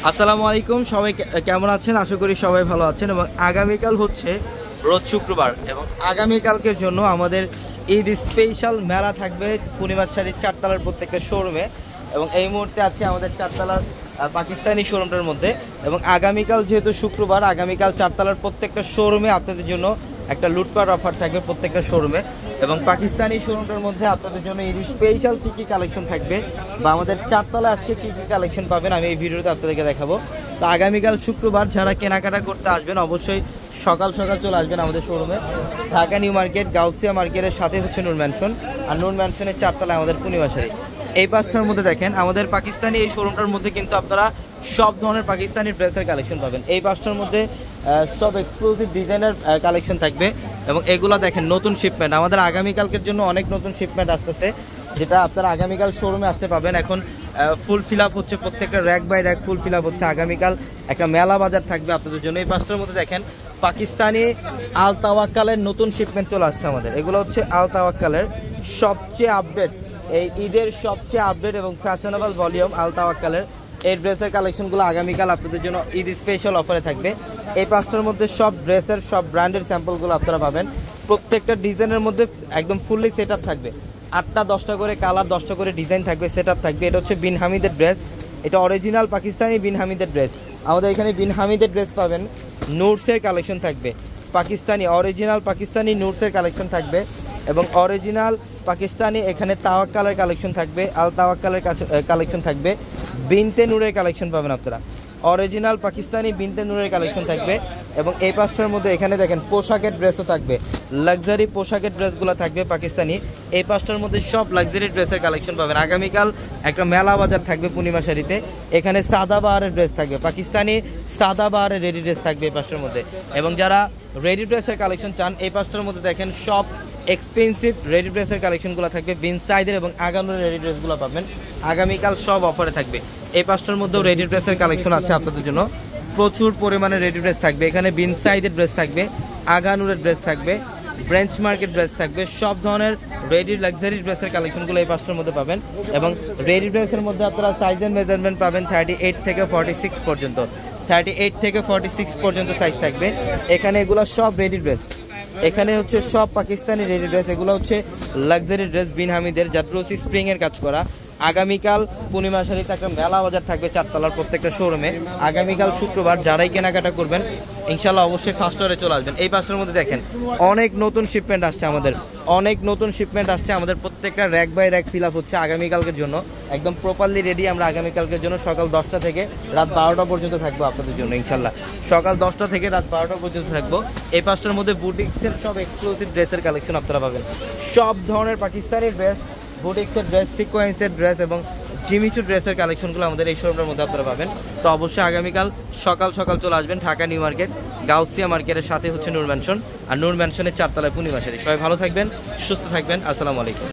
আসসালামু আলাইকুম, সবাই কেমন আছেন? আশা করি সবাই ভালো আছেন। এবং আগামীকাল হচ্ছে রোজ শুক্রবার এবং আগামীকালকের জন্য আমাদের ঈদ স্পেশাল মেলা থাকবে পূর্ণিমার শাড়ির চারতলার প্রত্যেকটা শোরুমে। এবং এই মুহূর্তে আছে আমাদের চারতলার পাকিস্তানি শোরুমটার মধ্যে। এবং আগামীকাল যেহেতু শুক্রবার, আগামীকাল চারতলার প্রত্যেকটা শোরুমে আপনাদের জন্য একটা লুটপাট অফার থাকবে প্রত্যেকটা শোরুমে। এবং পাকিস্তানি শোরুমটার মধ্যে আপনাদের জন্য এই স্পেশাল কী কী কালেকশন থাকবে বা আমাদের চারতলা আজকে কী কী কালেকশন পাবেন আমি এই ভিডিওতে আপনাদেরকে দেখাবো। তো আগামীকাল শুক্রবার যারা কেনাকাটা করতে আসবেন অবশ্যই সকাল সকাল চলে আসবেন আমাদের শোরুমে। ঢাকা নিউ মার্কেট, গাউসিয়া মার্কেটের সাথে হচ্ছে নূর ম্যানশন, আর নূর ম্যানশনের চারতলায় আমাদের পূর্ণিমা শাড়ি। এই পাঁচটার মধ্যে দেখেন আমাদের পাকিস্তানি এই শোরুমটার মধ্যে কিন্তু আপনারা সব ধরনের পাকিস্তানি ড্রেসের কালেকশন পাবেন। এই পাঁচটার মধ্যে সব এক্সক্লুসিভ ডিজাইনের কালেকশন থাকবে। এবং এগুলো দেখেন নতুন শিপমেন্ট, আমাদের আগামীকালকের জন্য অনেক নতুন শিপমেন্ট আসতেছে, যেটা আপনারা আগামীকাল শোরুমে আসতে পাবেন। এখন ফুল ফিল আপ হচ্ছে, প্রত্যেকটা rack by rack full fill up হচ্ছে। আগামীকাল একটা মেলা বাজার থাকবে আপনাদের জন্য। এই পাঁচটার মধ্যে দেখেন পাকিস্তানি আল তাওয়াক্কালের নতুন শিপমেন্ট চলে আসছে আমাদের। এগুলো হচ্ছে আল তাওয়াক্কালের সবচেয়ে আপডেট, এই ঈদের সবচেয়ে আপডেট এবং ফ্যাশনেবল ভলিউম আল তাওয়াক্কালের এই ড্রেসের কালেকশনগুলো আগামীকাল আপনাদের জন্য ঈদ স্পেশাল অফারে থাকবে। এই পাঁচটার মধ্যে সব ড্রেসের সব ব্র্যান্ডের স্যাম্পলগুলো আপনারা পাবেন। প্রত্যেকটা ডিজাইনের মধ্যে একদম ফুললি সেট আপ থাকবে। 8টা 10টা করে কালার, 10টা করে ডিজাইন থাকবে, সেট আপ থাকবে। এটা হচ্ছে বিন হামিদের ড্রেস, এটা অরিজিনাল পাকিস্তানি বিন হামিদের ড্রেস। আমাদের এখানে বিন হামিদের ড্রেস পাবেন, নুটসের কালেকশন থাকবে, পাকিস্তানি অরিজিনাল পাকিস্তানি নুটসের কালেকশন থাকবে। এবং অরিজিনাল পাকিস্তানি এখানে তাওয়াক্কালের কালেকশন থাকবে, আল তাওয়াক্কালের কালেকশন থাকবে, বিনতে নূরের কালেকশন পাবেন আপনারা। অরিজিনাল পাকিস্তানি বিনতে নূরের কালেকশন থাকবে। এবং এই পাঁচটার মধ্যে এখানে দেখেন পোশাকের ড্রেসও থাকবে, লাক্সারি পোশাকের ড্রেসগুলো থাকবে পাকিস্তানি। এই পাঁচটার মধ্যে সব লাক্সারি ড্রেসের কালেকশন পাবেন। আগামীকাল একটা মেলা বাজার থাকবে পূর্ণিমা শাড়িতে, এখানে সাদা বাহারের ড্রেস থাকবে, পাকিস্তানি সাদা বাহারের রেডি ড্রেস থাকবে এই পাঁচটার মধ্যে। এবং যারা রেডি ড্রেসের কালেকশন চান এই পাঁচটার মধ্যে দেখেন সব এক্সপেন্সিভ রেডি ড্রেসের কালেকশনগুলো থাকবে। বিন সাইদের এবং আগানোর রেডি ড্রেসগুলো পাবেন আগামীকাল, সব অফারে থাকবে। এই পাঁচটার মধ্যেও রেডি ড্রেসের কালেকশন আছে আপনাদের জন্য, প্রচুর পরিমাণে রেডি ড্রেস থাকবে। এখানে বিন সাইদের ড্রেস থাকবে, আগানুরের ড্রেস থাকবে, ব্রেঞ্চ মার্কেট ড্রেস থাকবে, সব ধরনের রেডি লাক্সারি ড্রেসের কালেকশনগুলো এই পাঁচটার মধ্যে পাবেন। এবং রেডি ড্রেসের মধ্যে আপনারা সাইজের মেজারমেন্ট পাবেন 38 থেকে 46 পর্যন্ত, 38 থেকে 46 পর্যন্ত সাইজ থাকবে এখানে। এগুলো সব রেডি ড্রেস, এখানে হচ্ছে সব পাকিস্তানি রেডি ড্রেস। এগুলো হচ্ছে লাক্সারি ড্রেস বিন হামিদের, জাদ্রোসি স্প্রিংয়ের কাজ করা। আগামীকাল পূর্ণিমা শাড়িতে একটা মেলা বাজার থাকবে চারতলার প্রত্যেকটা শোরুমে। আগামীকাল শুক্রবার যারাই কেনাকাটা করবেন ইনশাল্লাহ অবশ্যই ফার্স্ট আওয়ারে চলে আসবেন। এই পাঁচটার মধ্যে দেখেন অনেক নতুন শিপমেন্ট আসছে আমাদের, অনেক নতুন শিপমেন্ট আসছে আমাদের। প্রত্যেকটা rack by rack fill up হচ্ছে আগামীকালকের জন্য, একদম প্রপারলি রেডি আমরা আগামীকালকের জন্য। সকাল 10টা থেকে রাত 12টা পর্যন্ত থাকবো আপনাদের জন্য ইনশাল্লাহ, সকাল 10টা থেকে রাত 12টা পর্যন্ত থাকবো। এই পাঁচটার মধ্যে বুটিক্সের সব এক্সক্লুসিভ ড্রেসের কালেকশন আপনারা পাবেন, সব ধরনের পাকিস্তানি ড্রেস, বুটিক্সের ড্রেস, সিকোয়েন্সের ড্রেস এবং জিমিচু ড্রেসের কালেকশনগুলো আমাদের এই শোরুমের মধ্যে আপনারা পাবেন। তো অবশ্যই আগামীকাল সকাল সকাল চলে আসবেন ঢাকা নিউ মার্কেট, গাউসিয়া মার্কেটের সাথে হচ্ছে নূর ম্যানশন, আর নূর ম্যানশনের চারতলায় পূর্ণিমা শাড়ি। সবাই ভালো থাকবেন, সুস্থ থাকবেন, আসসালামু আলাইকুম।